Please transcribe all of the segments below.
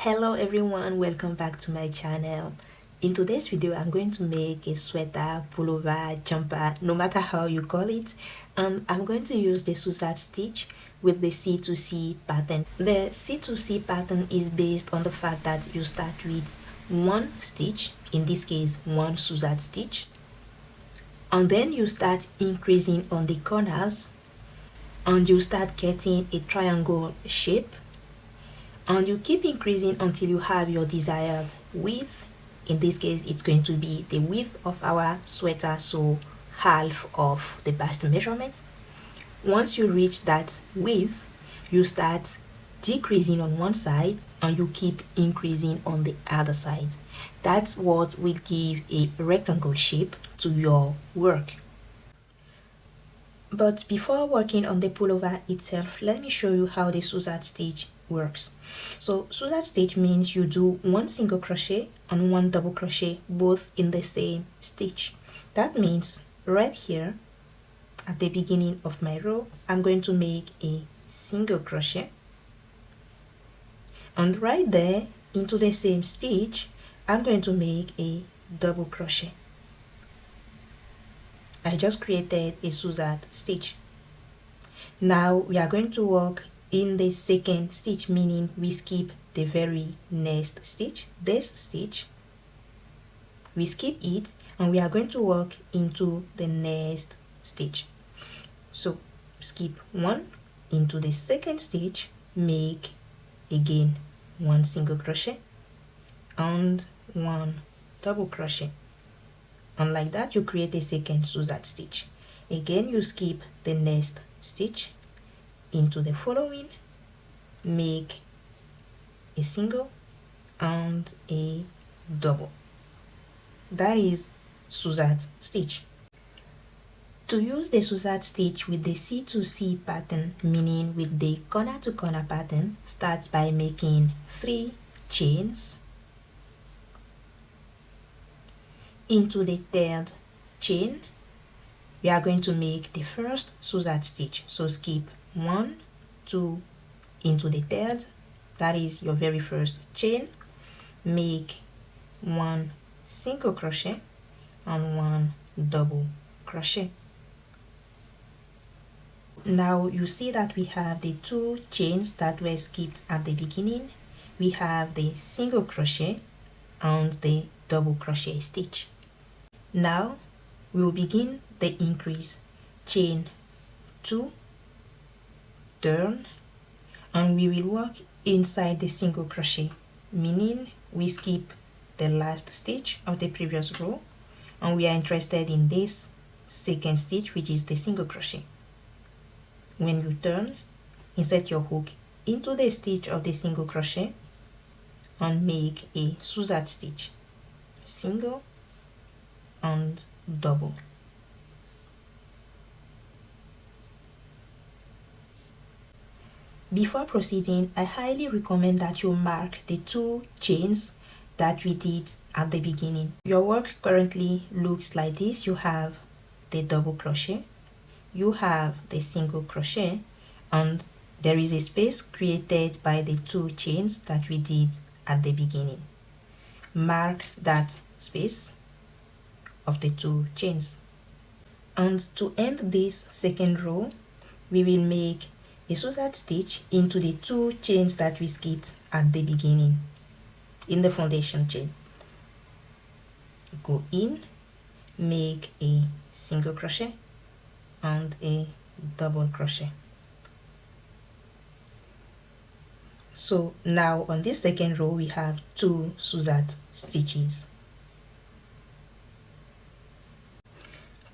Hello everyone, welcome back to my channel. In today's video I'm going to make a sweater, pullover, jumper, no matter how you call it, and I'm going to use the Suzette stitch with the C2C pattern. The C2C pattern is based on the fact that you start with one stitch, in this case one Suzette stitch, and then you start increasing on the corners and you start getting a triangle shape, and you keep increasing until you have your desired width. In this case it's going to be the width of our sweater, so half of the bust measurement. Once you reach that width, you start decreasing on one side and you keep increasing on the other side. That's what will give a rectangle shape to your work. But before working on the pullover itself, let me show you how the Suzette stitch works. So Suzette stitch means you do one single crochet and one double crochet, both in the same stitch. That means right here at the beginning of my row, I'm going to make a single crochet, and right there into the same stitch I'm going to make a double crochet. I just created a Suzette stitch. Now we are going to work in the second stitch, meaning we skip the very next stitch, this stitch, we skip it and we are going to work into the next stitch. So skip one into the second stitch, make again one single crochet and one double crochet, and like that you create a second Suzette stitch. Again you skip the next stitch into the following, make a single and a double. That is Suzette stitch. To use the Suzette stitch with the C2C pattern, meaning with the corner to corner pattern, start by making 3 chains. Into the third chain we are going to make the first Suzette stitch, so skip 1, 2 into the third, that is your very first chain, make one single crochet and one double crochet. Now you see that we have the 2 chains that were skipped at the beginning. We have the single crochet and the double crochet stitch. Now we will begin the increase. Chain 2, turn, and we will work inside the single crochet, meaning we skip the last stitch of the previous row and we are interested in this second stitch, which is the single crochet. When you turn, insert your hook into the stitch of the single crochet and make a Suzette stitch, single and double. Before proceeding, I highly recommend that you mark the 2 chains that we did at the beginning. Your work currently looks like this. You have the double crochet, you have the single crochet, and there is a space created by the 2 chains that we did at the beginning. Mark that space of the 2 chains. And to end this second row, we will make a Suzette stitch into the 2 chains that we skipped at the beginning in the foundation chain. Go in, make a single crochet and a double crochet. So now on this second row we have 2 Suzette stitches.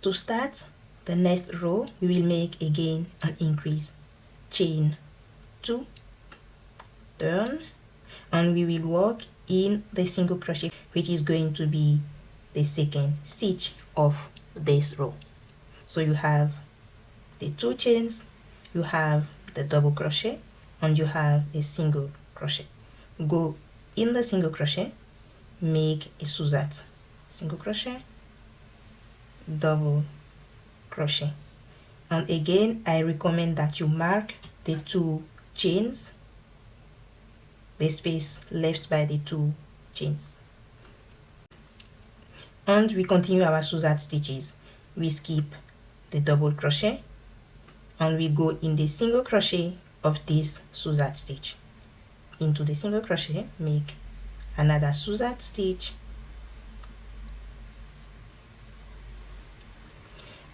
To start the next row, we will make again an increase. Chain 2, turn, and we will work in the single crochet, which is going to be the second stitch of this row. So you have the 2 chains, you have the double crochet, and you have a single crochet. Go in the single crochet, make a Suzette, single crochet, double crochet, and again I recommend that you mark the 2 chains the space left by the 2 chains. And we continue our Suzette stitches. We skip the double crochet and we go in the single crochet of this Suzette stitch. Into the single crochet, make another Suzette stitch,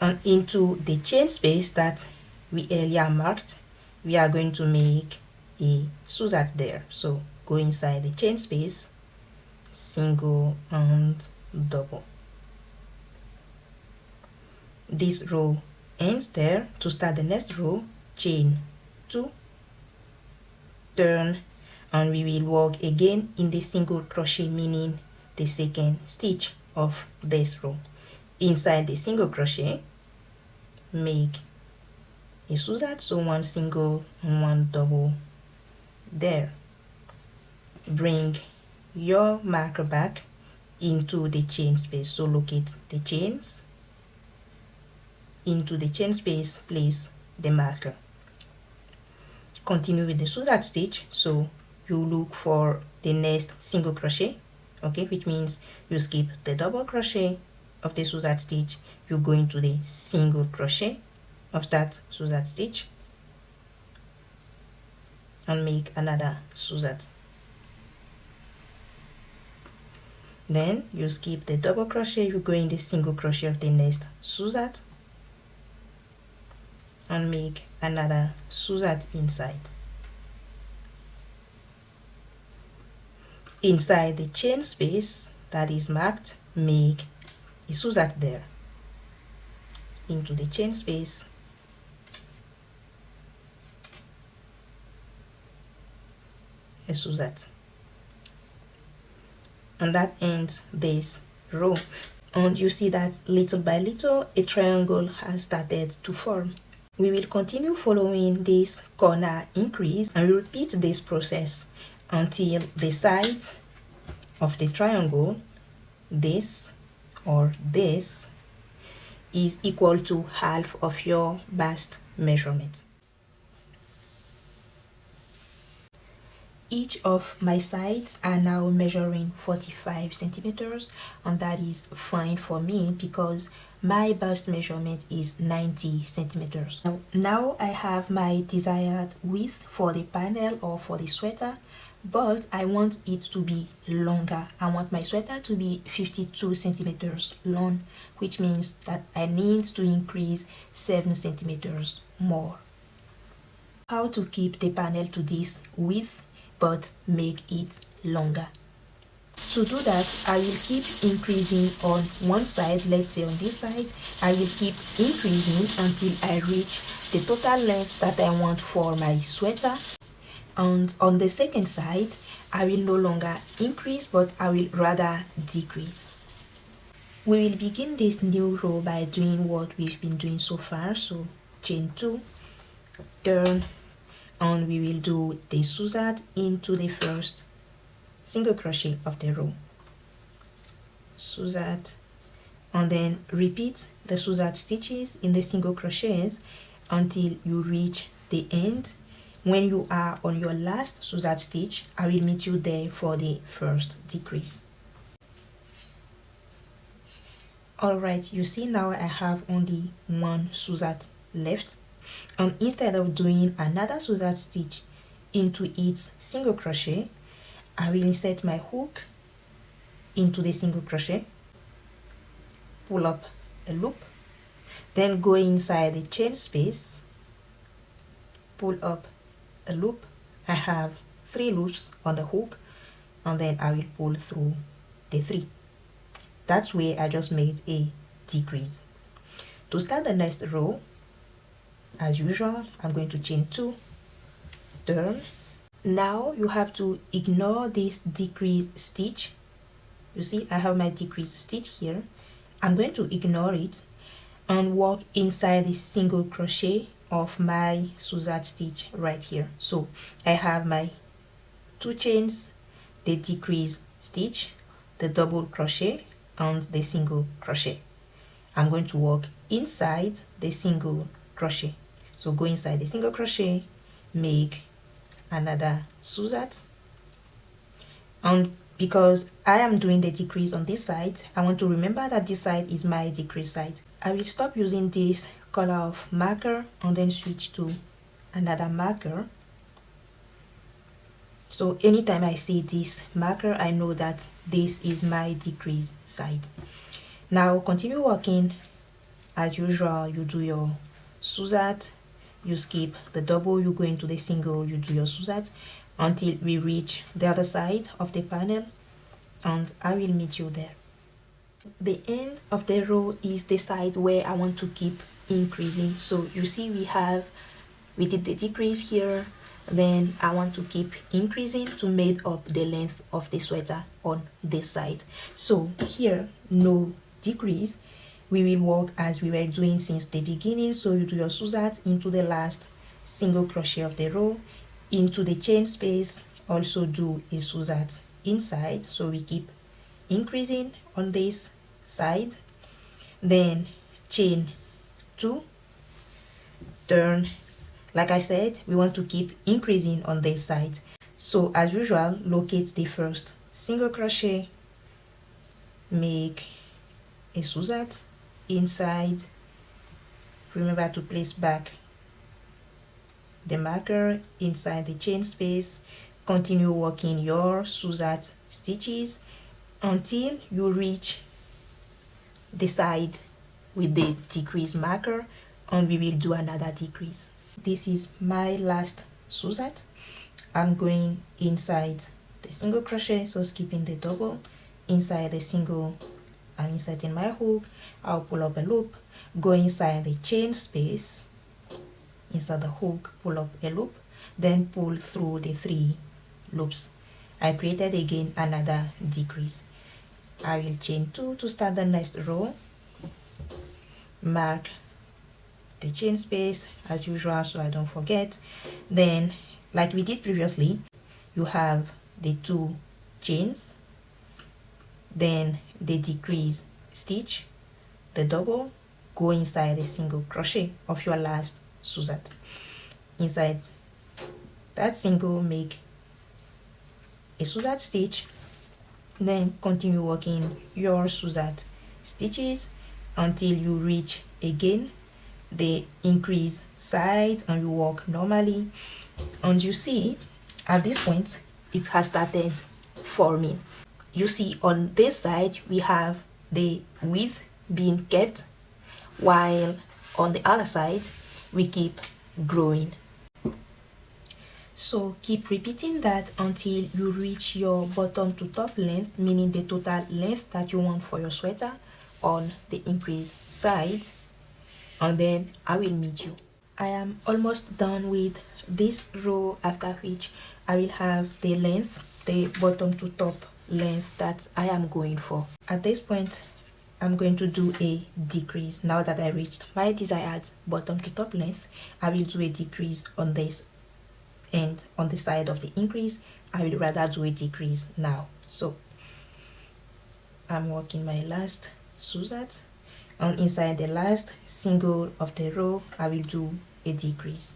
and into the chain space that we earlier marked, we are going to make a Suzette there. So go inside the chain space, single and double. This row ends there. To start the next row, chain 2, turn, and we will work again in the single crochet, meaning the second stitch of this row. Inside the single crochet, make a Suzette, so 1 single and 1 double there. Bring your marker back into the chain space, so locate the chains. Into the chain space, place the marker. Continue with the Suzette stitch, so you look for the next single crochet, okay, which means you skip the double crochet of the Suzette stitch, you go into the single crochet of that Suzette stitch and make another Suzette. Then you skip the double crochet, you go in the single crochet of the next Suzette and make another Suzette inside. Inside the chain space that is marked, make a Suzette there. Into the chain space, a Suzette, and that ends this row. And you see that little by little a triangle has started to form. We will continue following this corner increase and repeat this process until the sides of the triangle, this or this, is equal to half of your bust measurement. Each of my sides are now measuring 45 centimeters, and that is fine for me because my bust measurement is 90 centimeters. Now I have my desired width for the panel or for the sweater, but I want it to be longer. I want my sweater to be 52 centimeters long, which means that I need to increase 7 centimeters more. How to keep the panel to this width but make it longer? To do that, I will keep increasing on one side. Let's say on this side, I will keep increasing until I reach the total length that I want for my sweater. And on the second side, I will no longer increase, but I will rather decrease. We will begin this new row by doing what we've been doing so far. So chain 2, turn, and we will do the Suzette into the first single crochet of the row. Suzette, and then repeat the Suzette stitches in the single crochets until you reach the end. When you are on your last Suzette stitch, I will meet you there for the first decrease. Alright, you see now I have only one Suzette left, and instead of doing another Suzette stitch into each single crochet, I will insert my hook into the single crochet, pull up a loop, then go inside the chain space, pull up a loop. I have 3 loops on the hook, and then I will pull through the 3. That's where I just made a decrease. To start the next row, as usual, I'm going to chain 2, turn. Now you have to ignore this decrease stitch. You see I have my decrease stitch here. I'm going to ignore it and work inside the single crochet of my Suzette stitch right here. So I have my 2 chains, the decrease stitch, the double crochet, and the single crochet. I'm going to work inside the single crochet. So go inside the single crochet, make another Suzette, And because I am doing the decrease on this side, I want to remember that this side is my decrease side. I will stop using this color of marker and then switch to another marker. So anytime I see this marker, I know that this is my decrease side. Now continue working as usual. You do your Suzette, you skip the double, you go into the single, you do your Suzette until we reach the other side of the panel, and I will meet you there. The end of the row is the side where I want to keep increasing. So you see we did the decrease here, then I want to keep increasing to make up the length of the sweater on this side. So here, no decrease, we will work as we were doing since the beginning. So you do your Suzette into the last single crochet of the row, into the chain space, also do a Suzette inside, so we keep increasing on this side, then chain 2, turn. Like I said, we want to keep increasing on this side, so as usual, locate the first single crochet, make a Suzette inside, remember to place back the marker inside the chain space, continue working your Suzette stitches until you reach the side with the decrease marker, and we will do another decrease. This is my last Suzette. I'm going inside the single crochet, so skipping the double, inside the single, I'm inserting my hook, I'll pull up a loop, go inside the chain space, inside the hook, pull up a loop, then pull through the 3 loops. I created again another decrease. I will chain 2 to start the next row, mark the chain space as usual so I don't forget. Then like we did previously, you have the 2 chains, then the decrease stitch, the double, go inside the single crochet of your last Suzette. Inside that single, make a Suzette stitch, then continue working your Suzette stitches until you reach again the increase side, and you work normally. And you see at this point it has started forming. You see on this side we have the width being kept, while on the other side we keep growing. So keep repeating that until you reach your bottom to top length, meaning the total length that you want for your sweater on the increase side, and then I will meet you. I am almost done with this row, after which I will have the length, the bottom to top length that I am going for. At this point I'm going to do a decrease. Now that I reached my desired bottom to top length, I will do a decrease on this end. On the side of the increase, I will rather do a decrease now. So I'm working my last Suzette, and inside the last single of the row I will do a decrease,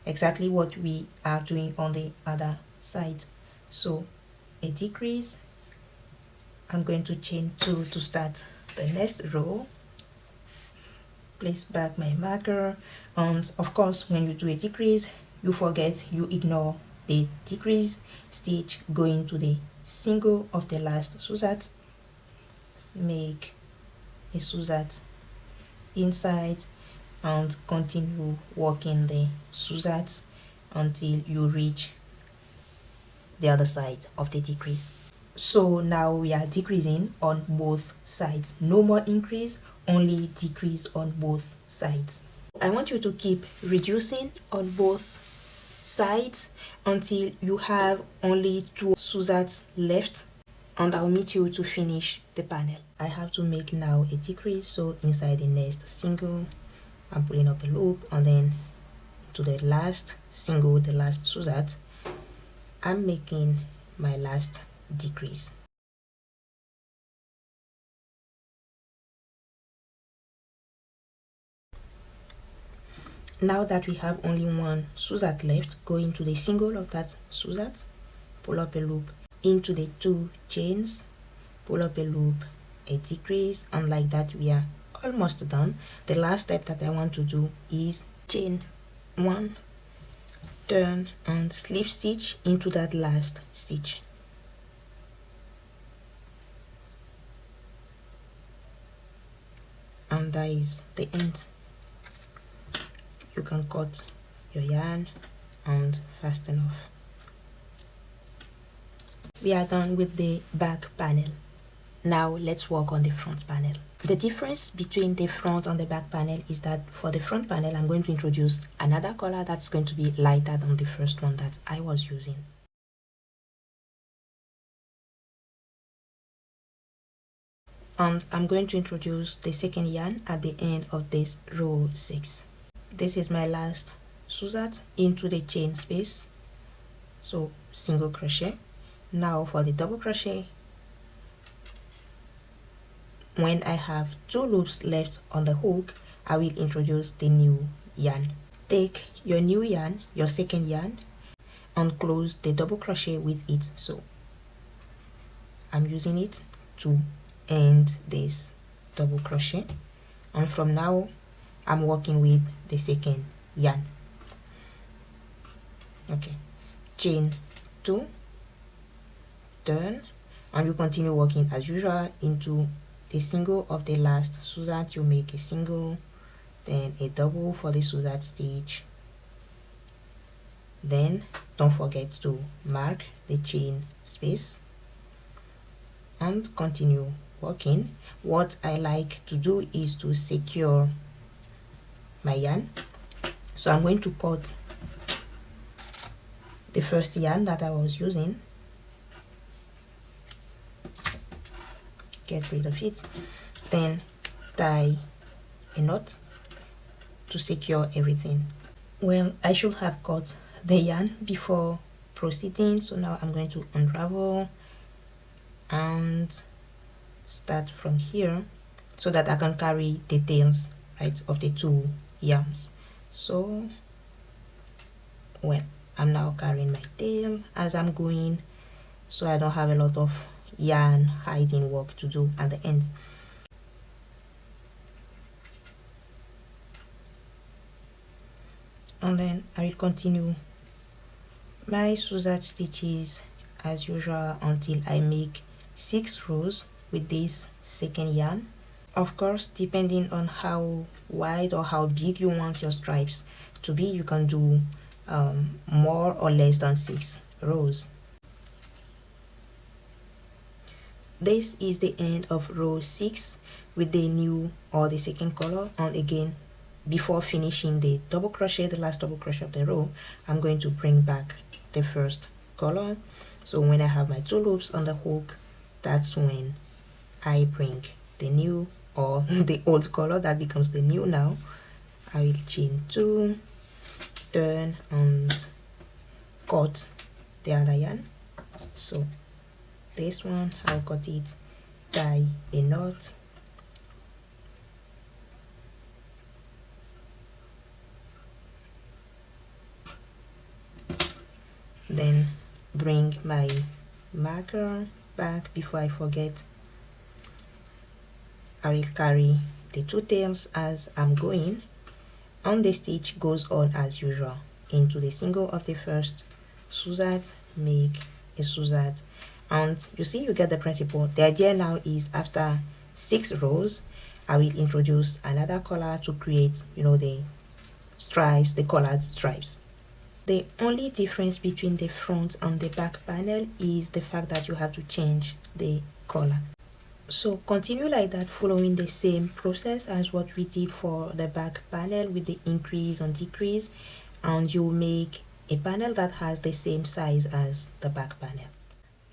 exactly what we are doing on the other side. So a decrease, I'm going to chain 2 to start the next row, place back my marker, and of course when you do a decrease, you forget, you ignore the decrease stitch, go into the single of the last Suzette, make a Suzette inside, and continue working the Suzette until you reach the other side of the decrease. So now we are decreasing on both sides, no more increase, only decrease on both sides. I want you to keep reducing on both sides until you have only 2 Suzettes left, and I'll meet you to finish the panel. I have to make now a decrease, so inside the next single I'm pulling up a loop, and then to the last single, the last Suzette, I'm making my last decrease. Now that we have only 1 Suzette left, go into the single of that Suzette, pull up a loop, into the 2 chains, pull up a loop, a decrease, and like that we are almost done. The last step that I want to do is chain 1, turn and slip stitch into that last stitch. And that is the end. You can cut your yarn and fasten off. We are done with the back panel. Now let's work on the front panel. The difference between the front and the back panel is that for the front panel, I'm going to introduce another color that's going to be lighter than the first one that I was using. And I'm going to introduce the second yarn at the end of this row 6. This is my last Suzette into the chain space, so single crochet. Now for the double crochet, when I have 2 loops left on the hook, I will introduce the new yarn. Take your new yarn, your second yarn, and close the double crochet with it. So I'm using it to end this double crochet, and from now I'm working with the second yarn. Okay, chain 2, turn, and you continue working as usual into the single of the last Suzette. You make a single, then a double for the Suzette stitch, then don't forget to mark the chain space and continue working. What I like to do is to secure my yarn, so I'm going to cut the first yarn that I was using, get rid of it, then tie a knot to secure everything. Well, I should have cut the yarn before proceeding, so now I'm going to unravel and start from here so that I can carry the tails, right, of the 2 yarns. So well, I'm now carrying my tail as I'm going, so I don't have a lot of yarn hiding work to do at the end. And then I will continue my Suzette stitches as usual until I make 6 rows with this second yarn. Of course, depending on how wide or how big you want your stripes to be, you can do more or less than 6 rows. This is the end of row 6 with the new or the second color. And again, before finishing the double crochet, the last double crochet of the row, I'm going to bring back the first color. So when I have my 2 loops on the hook, that's when I bring the new or the old color that becomes the new. Now I will chain 2, turn and cut the other yarn. So this one I'll cut it, tie a knot, then bring my marker back. Before I forget, I will carry the 2 tails as I'm going, and the stitch goes on as usual into the single of the first Suzette, make a Suzette, and you see, you get the principle. The idea now is after 6 rows, I will introduce another color to create, you know, the stripes, the colored stripes. The only difference between the front and the back panel is the fact that you have to change the color. So continue like that, following the same process as what we did for the back panel with the increase and decrease, and you make a panel that has the same size as the back panel.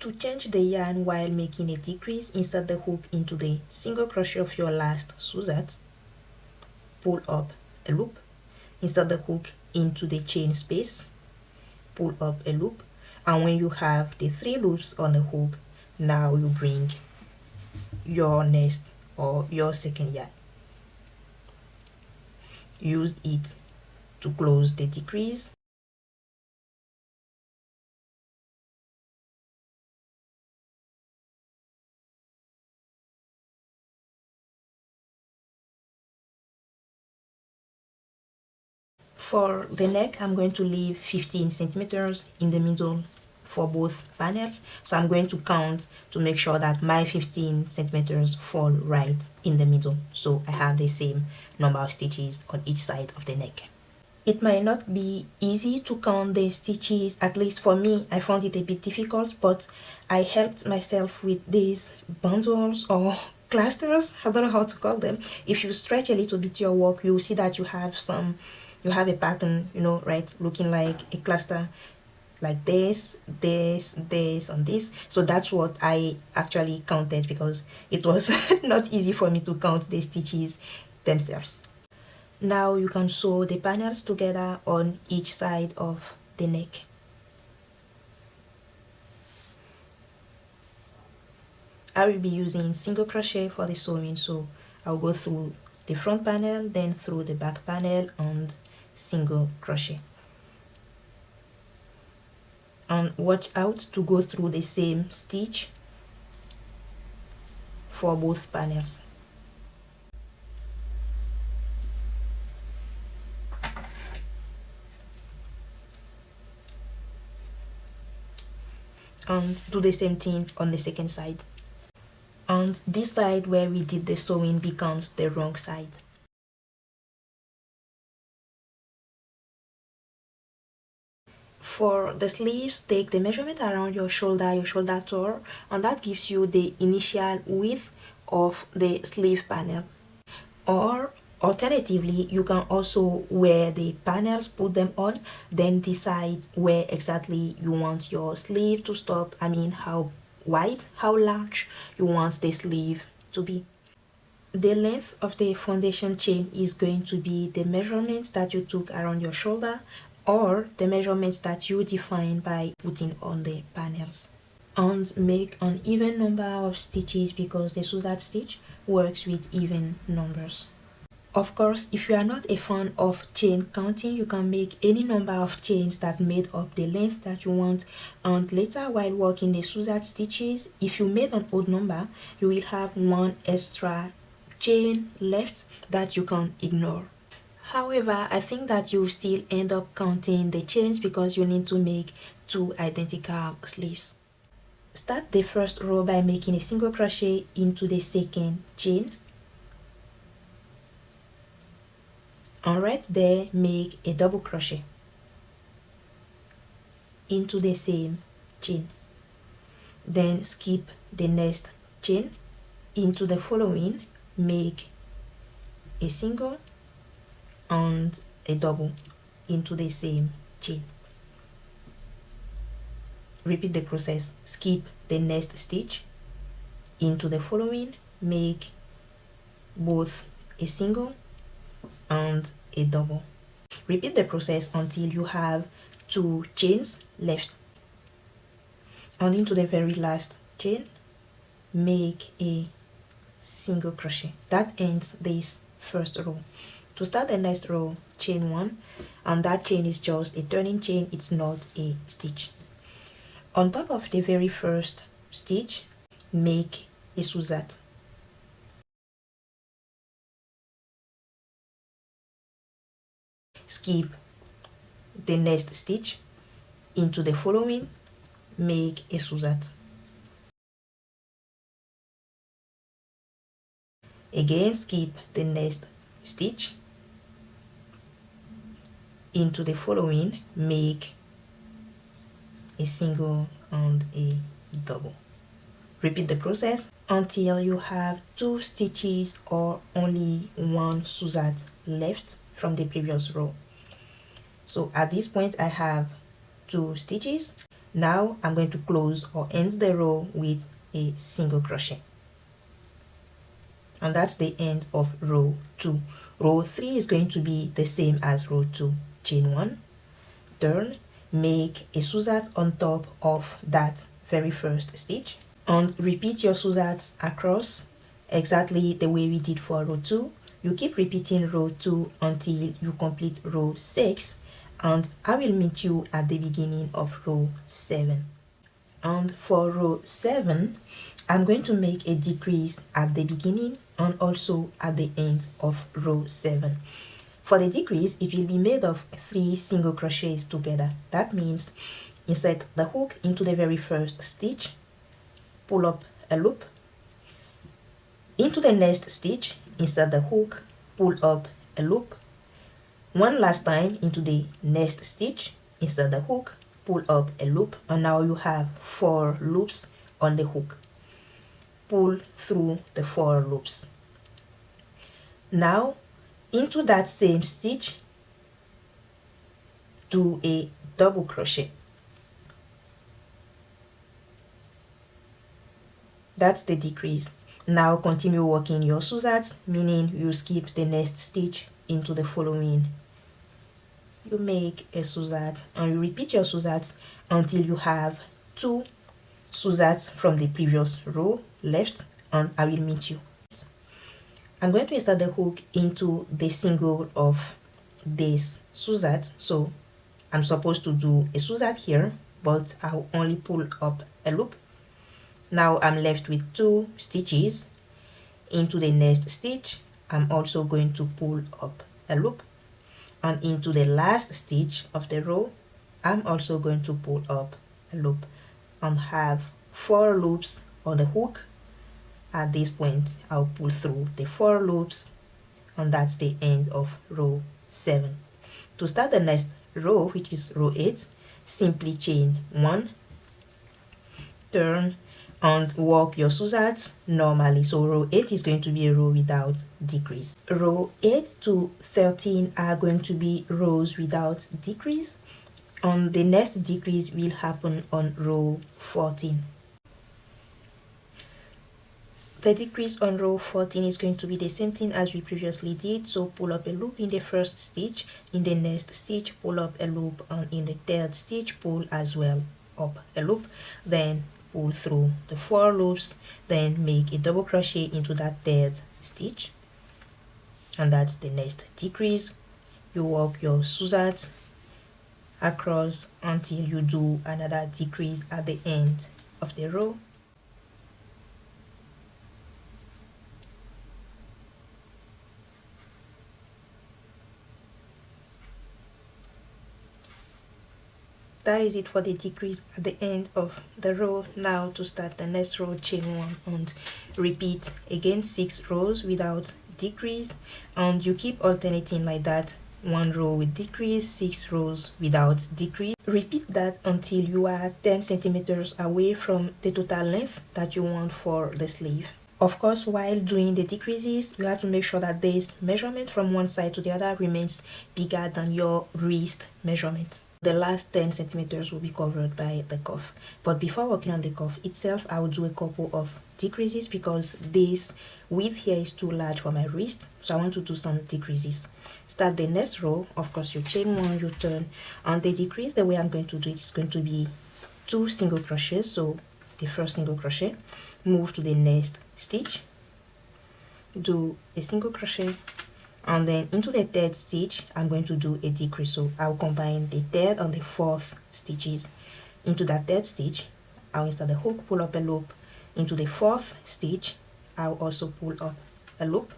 To change the yarn while making a decrease, insert the hook into the single crochet of your last Suzette, pull up a loop, insert the hook into the chain space, pull up a loop, and when you have the 3 loops on the hook, now you bring your next or your second yarn. Use it to close the decrease For the neck, I'm going to leave 15 centimeters in the middle for both panels. So I'm going to count to make sure that my 15 centimeters fall right in the middle. So I have the same number of stitches on each side of the neck. It might not be easy to count the stitches, at least for me. I found it a bit difficult, but I helped myself with these bundles or clusters. I don't know how to call them. If you stretch a little bit your work, you'll see that you have a pattern, right, looking like a cluster, like this, and this. So that's what I actually counted, because it was not easy for me to count the stitches themselves. Now you can sew the panels together on each side of the neck. I will be using single crochet for the sewing, so I'll go through the front panel, then through the back panel, and single crochet. And watch out to go through the same stitch for both panels. And do the same thing on the second side. And this side where we did the sewing becomes the wrong side. For the sleeves, take the measurement around your shoulder toe, and that gives you the initial width of the sleeve panel. Or alternatively, you can also wear the panels, put them on, then decide where exactly you want your sleeve to stop. I mean, how wide, how large you want the sleeve to be. The length of the foundation chain is going to be the measurement that you took around your shoulder, or the measurements that you define by putting on the panels. And make an even number of stitches, because the Suzette stitch works with even numbers. Of course, if you are not a fan of chain counting, you can make any number of chains that made up the length that you want, and later while working the Suzette stitches, if you made an odd number, you will have one extra chain left that you can ignore. However, I think that you still end up counting the chains, because you need to make 2 identical sleeves. Start the first row by making a single crochet into the second chain, and right there make a double crochet into the same chain. Then skip the next chain, into the following make a single and a double into the same chain. Repeat the process. Skip the next stitch, into the following make both a single and a double. Repeat the process until you have 2 chains left, and into the very last chain make a single crochet. That ends this first row. To start the next row, chain 1, and that chain is just a turning chain, it's not a stitch. On top of the very first stitch, make a Suzette. Skip the next stitch, into the following make a Suzette. Again, skip the next stitch, into the following make a single and a double. Repeat the process until you have 2 stitches or only 1 Suzette left from the previous row. So at this point I have 2 stitches. Now I'm going to close or end the row with a single crochet, and that's the end of row 2. Row 3 is going to be the same as row 2. Chain 1, turn, make a Suzette on top of that very first stitch, and repeat your Suzettes across exactly the way we did for row 2. You keep repeating row 2 until you complete row 6, and I will meet you at the beginning of row 7. And for row 7, I'm going to make a decrease at the beginning and also at the end of row 7. For the decrease, it will be made of 3 single crochets together. That means insert the hook into the very first stitch, pull up a loop, into the next stitch, insert the hook, pull up a loop, one last time into the next stitch, insert the hook, pull up a loop, and now you have 4 loops on the hook. Pull through the 4 loops. Now into that same stitch, do a double crochet. That's the decrease. Now continue working your Suzette, meaning you skip the next stitch into the following. You make a Suzette and you repeat your Suzette until you have 2 Suzettes from the previous row left, and I will meet you. I'm going to insert the hook into the single of this Suzette, so I'm supposed to do a Suzette here, but I'll only pull up a loop. Now I'm left with 2 stitches. Into the next stitch, I'm also going to pull up a loop, and into the last stitch of the row, I'm also going to pull up a loop and have 4 loops on the hook. At this point, I'll pull through the 4 loops, and that's the end of row 7. To start the next row, which is row 8, simply chain 1, turn, and work your Suzettes normally. So row 8 is going to be a row without decrease. Row 8 to 13 are going to be rows without decrease, and the next decrease will happen on row 14. The decrease on row 14 is going to be the same thing as we previously did. So pull up a loop in the first stitch, in the next stitch pull up a loop, and in the third stitch pull as well up a loop, then pull through the 4 loops, then make a double crochet into that third stitch, and that's the next decrease. You work your Suzette across until you do another decrease at the end of the row. That is it for the decrease at the end of the row. Now to start the next row, chain 1 and repeat again 6 rows without decrease, and you keep alternating like that. 1 row with decrease, 6 rows without decrease. Repeat that until you are 10 centimeters away from the total length that you want for the sleeve. Of course, while doing the decreases, you have to make sure that this measurement from one side to the other remains bigger than your wrist measurement. The last 10 centimeters will be covered by the cuff. But before working on the cuff itself, I will do a couple of decreases because this width here is too large for my wrist. So I want to do some decreases. Start the next row. Of course, you chain 1, you turn. On the decrease, the way I'm going to do it is going to be 2 single crochets. So the first single crochet, move to the next stitch, do a single crochet, and then into the third stitch I'm going to do a decrease. So I'll combine the third and the fourth stitches. Into that third stitch I'll insert the hook, pull up a loop. Into the fourth stitch I'll also pull up a loop,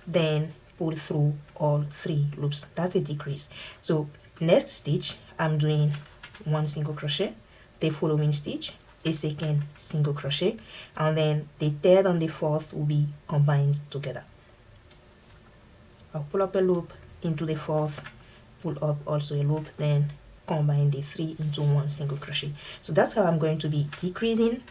then pull through all 3 loops. That's a decrease. So next stitch I'm doing 1 single crochet, the following stitch a second single crochet, and then the third and the fourth will be combined together. I'll pull up a loop into the fourth, pull up also a loop, then combine the 3 into 1 single crochet. So that's how I'm going to be decreasing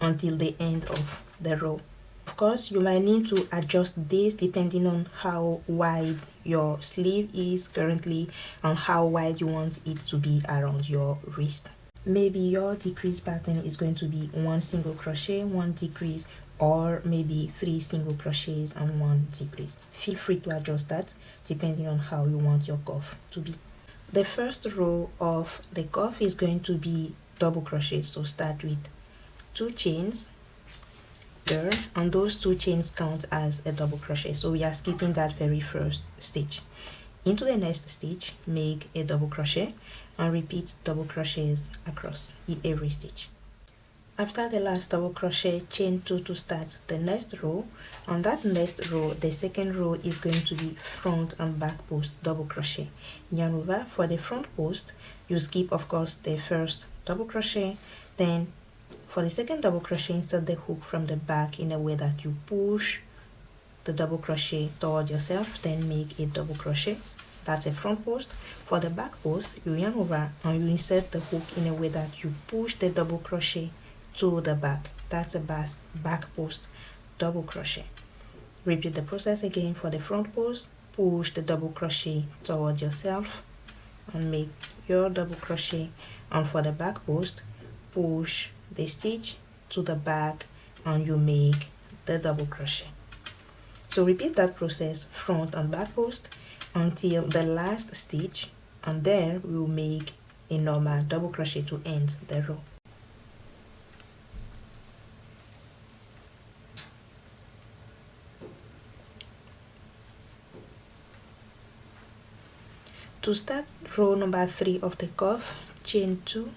until the end of the row. Of course, you might need to adjust this depending on how wide your sleeve is currently and how wide you want it to be around your wrist. Maybe your decrease pattern is going to be 1 single crochet, 1 decrease, or maybe 3 single crochets and 1 decrease. Feel free to adjust that depending on how you want your cuff to be. The first row of the cuff is going to be double crochet. So start with 2 chains there, and those 2 chains count as a double crochet. So we are skipping that very first stitch. Into the next stitch, make a double crochet and repeat double crochets across in every stitch. After the last double crochet, chain 2 to start the next row. On that next row, the second row is going to be front and back post double crochet. Yarn over. For the front post, you skip of course the first double crochet, then for the second double crochet, insert the hook from the back in a way that you push the double crochet toward yourself, then make a double crochet. That's a front post. For the back post, you yarn over and you insert the hook in a way that you push the double crochet to the back. That's a back post double crochet. Repeat the process again. For the front post, push the double crochet toward yourself and make your double crochet, and for the back post, push the stitch to the back and you make the double crochet. So repeat that process front and back post until the last stitch, and then we will make a normal double crochet to end the row. To start row number 3 of the cuff, chain 2,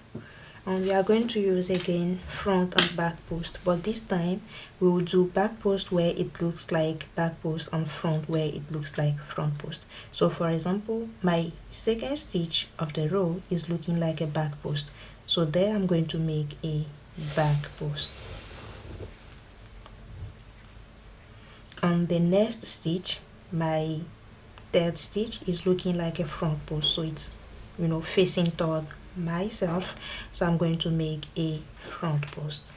and we are going to use again front and back post, but this time we will do back post where it looks like back post and front where it looks like front post. So for example, my second stitch of the row is looking like a back post, so there I'm going to make a back post. On the next stitch, my third stitch is looking like a front post, so it's facing toward myself, so I'm going to make a front post.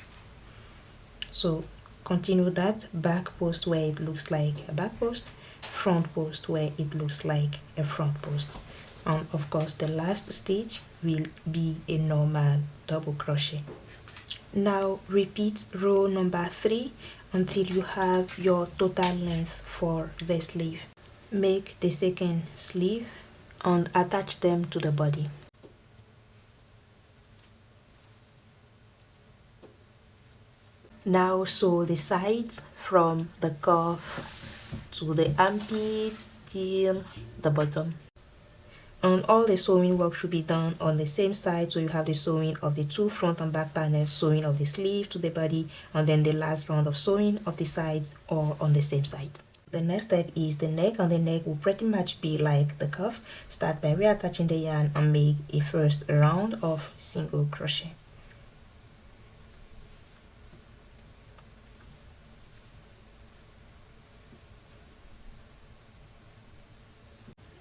So continue that back post where it looks like a back post, front post where it looks like a front post, and of course the last stitch will be a normal double crochet. Now repeat row number 3 until you have your total length for the sleeve. Make the second sleeve and attach them to the body. Now sew the sides from the cuff to the armpit till the bottom. And all the sewing work should be done on the same side, so you have the sewing of the two front and back panels, sewing of the sleeve to the body, and then the last round of sewing of the sides all on the same side. The next step is the neck, and the neck will pretty much be like the cuff. Start by reattaching the yarn and make a first round of single crochet.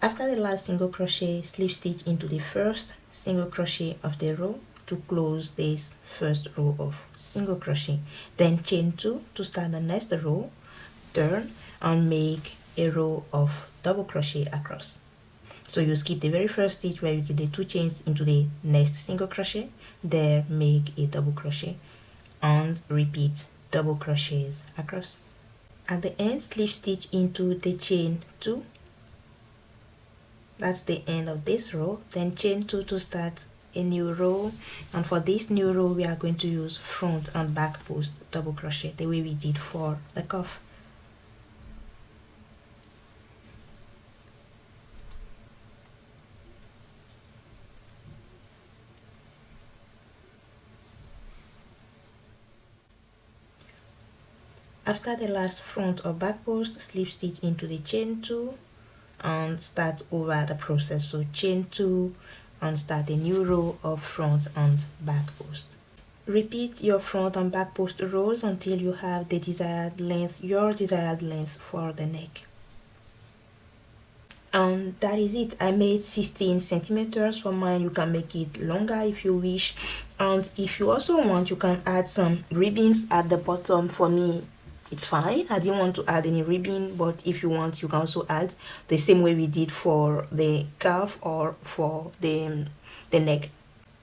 After the last single crochet, slip stitch into the first single crochet of the row to close this first row of single crochet. Then chain 2 to start the next row, turn and make a row of double crochet across. So you skip the very first stitch where you did the 2 chains into the next single crochet, there make a double crochet and repeat double crochets across. At the end, slip stitch into the chain 2. That's the end of this row. Then chain 2 to start a new row, and for this new row we are going to use front and back post double crochet the way we did for the cuff. After the last front or back post, slip stitch into the chain 2 and start over the process. So chain 2 and start a new row of front and back post. Repeat your front and back post rows until you have the desired length, your desired length for the neck. And that is it. I made 16 centimeters for mine. You can make it longer if you wish, and if you also want, you can add some ribbons at the bottom. For me, it's fine. I didn't want to add any ribbon, but if you want, you can also add the same way we did for the cuff or for the neck.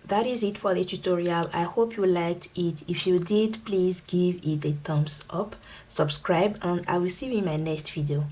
That is it for the tutorial. I hope you liked it. If you did, please give it a thumbs up, subscribe, and I will see you in my next video.